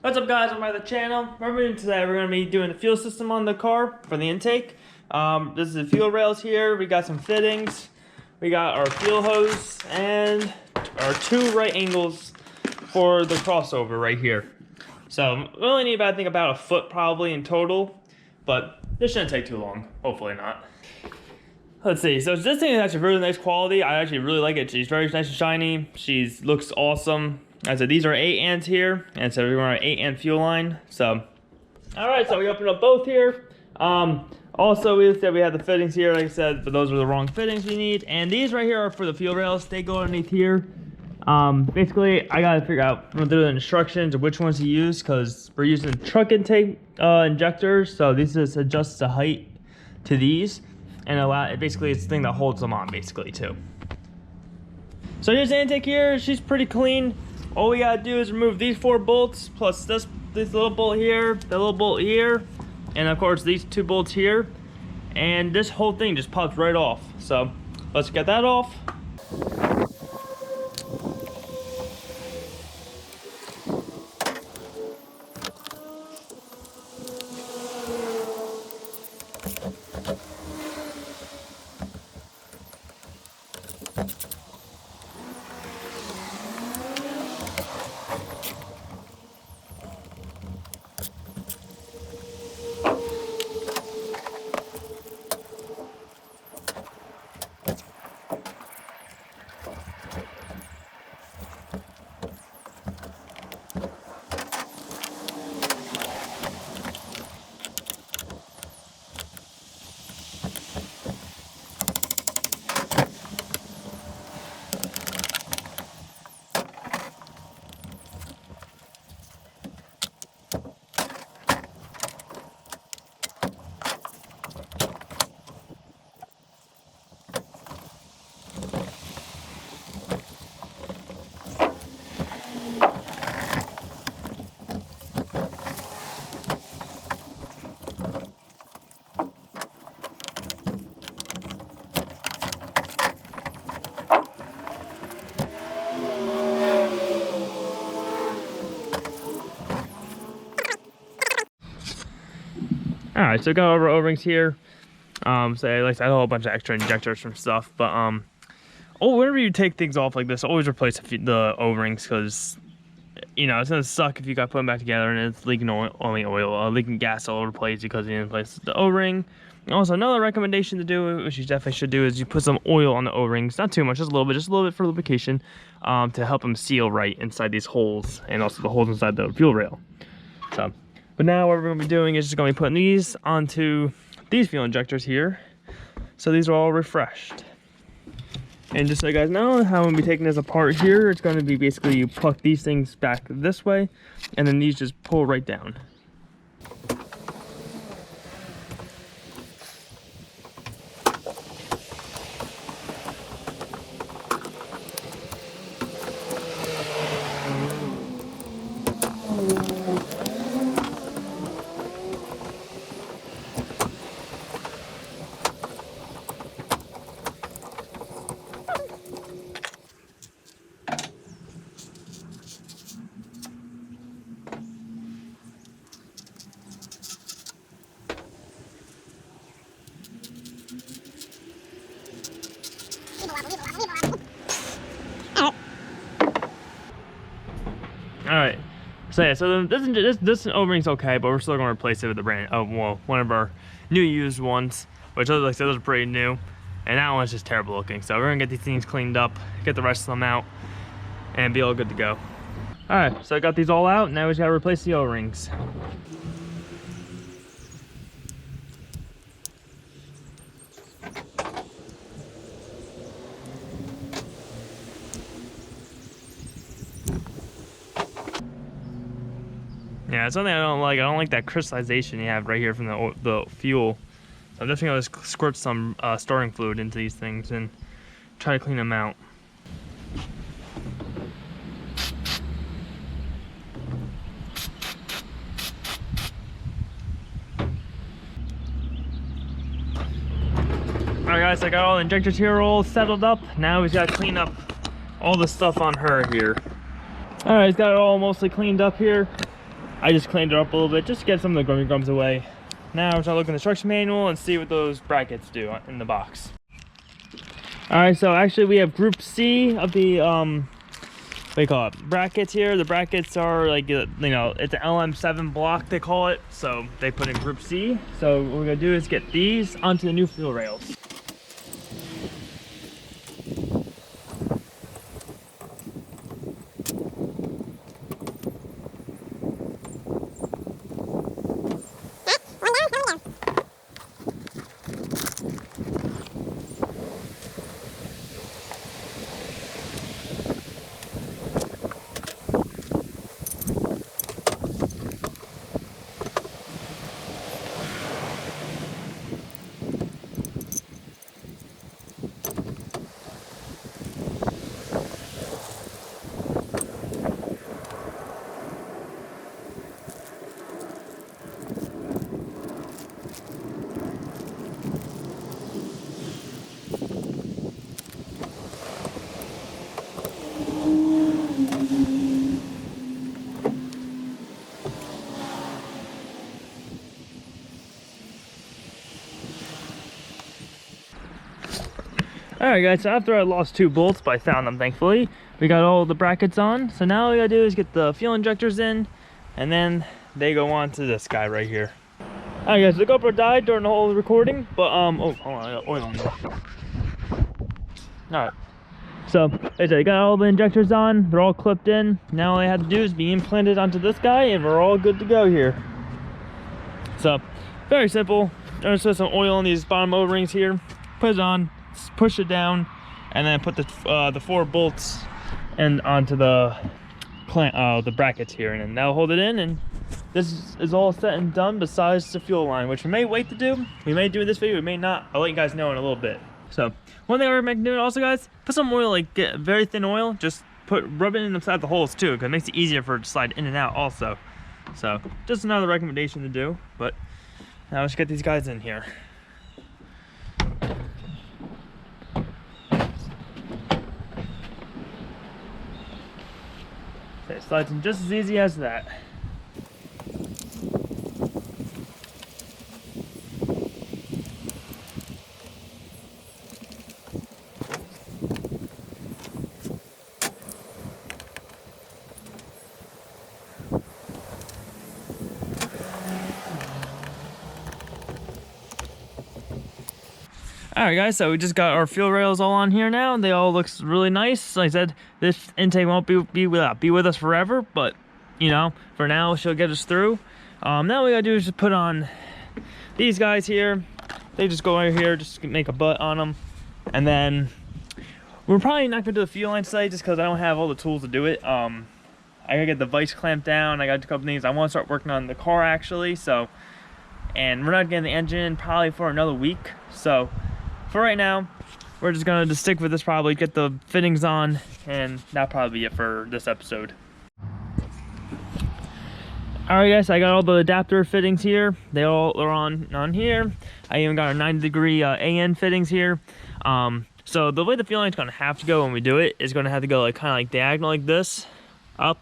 What's up, guys? Welcome back to the channel. Remember, today we're going to be doing the fuel system on the car for the intake. This is the fuel rails here. We got some fittings. We got our fuel hose and our two right angles for the crossover right here. So we only need about, I think, about a foot probably in total, but this shouldn't take too long. Hopefully not. Let's see. So this thing is actually really nice quality. I actually really like it. She's very nice and shiny. She looks awesome. I said these are 8 amps here, and so we're on an 8 amp fuel line. So, all right. So we opened up both here. Also, we said we had the fittings here, like I said, but those are the wrong fittings we need. And these right here are for the fuel rails. They go underneath here. Basically, I gotta figure out through the instructions of which ones to use because we're using truck intake injectors. So this just adjusts the height to these. And basically it's the thing that holds them on basically too. So here's the intake here. She's pretty clean. All we gotta do is remove these 4 bolts plus this little bolt here, the little bolt here, and of course these 2 bolts here. And this whole thing just pops right off. So let's get that off. Alright, so we got our O-rings here. So I had a whole bunch of extra injectors from stuff, but whenever you take things off like this, always replace the O-rings because you know it's gonna suck if you got put them back together and it's leaking leaking gas all over the place because you didn't replace the O-ring. Also, another recommendation to do, which you definitely should do, is you put some oil on the O-rings. Not too much, just a little bit for lubrication, to help them seal right inside these holes and also the holes inside the fuel rail. So. But now what we're going to be doing is just going to be putting these onto these fuel injectors here. So these are all refreshed. And just so you guys know how I'm going to be taking this apart here, it's going to be basically you pluck these things back this way and then these just pull right down. Alright, so yeah, so this O-ring's okay, but we're still going to replace it with the one of our new used ones, which like I said, those are pretty new, and that one's just terrible looking. So we're going to get these things cleaned up, get the rest of them out, and be all good to go. Alright, so I got these all out, now we just got to replace the O-rings. Yeah, it's something I don't like. I don't like that crystallization you have right here from the fuel. So I'm definitely going to squirt some storing fluid into these things and try to clean them out. Alright guys, I got all the injectors here all settled up. Now we got to clean up all the stuff on her here. Alright, got it all mostly cleaned up here. I just cleaned it up a little bit just to get some of the grummy grums away. Now I'm trying to look in the instruction manual and see what those brackets do in the box. Alright, so actually we have group C of the what do you call it, brackets here. The brackets are like, you know, it's an LM7 block they call it, so they put in group C. So what we're gonna do is get these onto the new fuel rails. Alright guys, so after I lost 2 bolts, but I found them thankfully, we got all the brackets on. So now all we gotta do is get the fuel injectors in, and then they go on to this guy right here. Alright guys, the GoPro died during the whole recording, but oh, hold on, I got oil on there. Alright, so like I said, I got all the injectors on, they're all clipped in. Now all I have to do is be implanted onto this guy, and we're all good to go here. So, very simple. I'm gonna put some oil on these bottom O-rings here, put it on, push it down, and then put the 4 bolts and onto the brackets here, and then that'll hold it in. And this is all set and done besides the fuel line, which we may wait to do. We may do in this video, we may not. I'll let you guys know in a little bit. So one thing I recommend doing also, guys, put some oil, like get very thin oil, just rub it inside the holes too, because it makes it easier for it to slide in and out also. So just another recommendation to do. But now let's get these guys in here. It slides in just as easy as that. Alright guys, so we just got our fuel rails all on here now. They all looks really nice. Like I said, this intake won't be with us forever, but you know, for now she'll get us through. Now what we gotta do is just put on these guys here. They just go over here, just make a butt on them. And then we're probably not gonna do the fuel line today just because I don't have all the tools to do it. I gotta get the vise clamped down. I got a couple things. I want to start working on the car actually, so, and we're not getting the engine in probably for another week. So for right now, we're just gonna just stick with this, probably get the fittings on, and that'll probably be it for this episode. Alright guys, I got all the adapter fittings here. They all are on here. I even got our 90-degree AN fittings here. So the way the fuel line's gonna have to go when we do it is gonna have to go like kind of like diagonal like this, up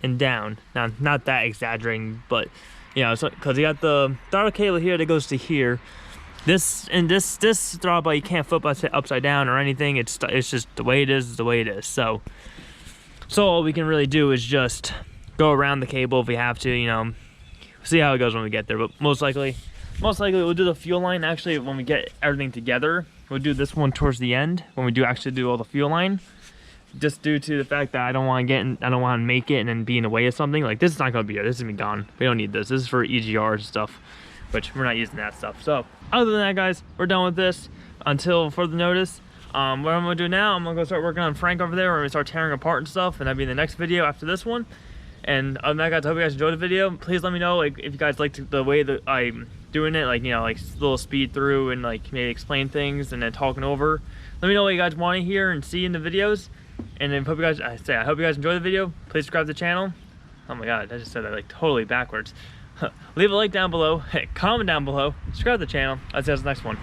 and down. Now, not that exaggerating, but you know, so because you got the throttle cable here that goes to here. This throttle you can't flip upside down or anything. It's just the way it is the way it is. So all we can really do is just go around the cable if we have to, you know, see how it goes when we get there. But most likely we'll do the fuel line actually when we get everything together. We'll do this one towards the end when we do actually do all the fuel line, just due to the fact that I don't want to make it and then be in the way of something. Like this is not going to be here. This is going to be gone. We don't need this. This is for EGRs and stuff, which we're not using that stuff. So other than that, guys, we're done with this until further notice. What I'm gonna do now, I'm gonna go start working on Frank over there. We're gonna start tearing apart and stuff, and that'll be in the next video after this one. And other than that, guys, I hope you guys enjoyed the video. Please let me know, like, if you guys liked the way that I'm doing it, like, you know, like a little speed through and like maybe explain things and then talking over. Let me know what you guys want to hear and see in the videos. And then hope you guys, I hope you guys enjoy the video. Please subscribe to the channel. Oh my god, I just said that like totally backwards. Leave a like down below, comment down below, subscribe to the channel. I'll see you guys in the next one.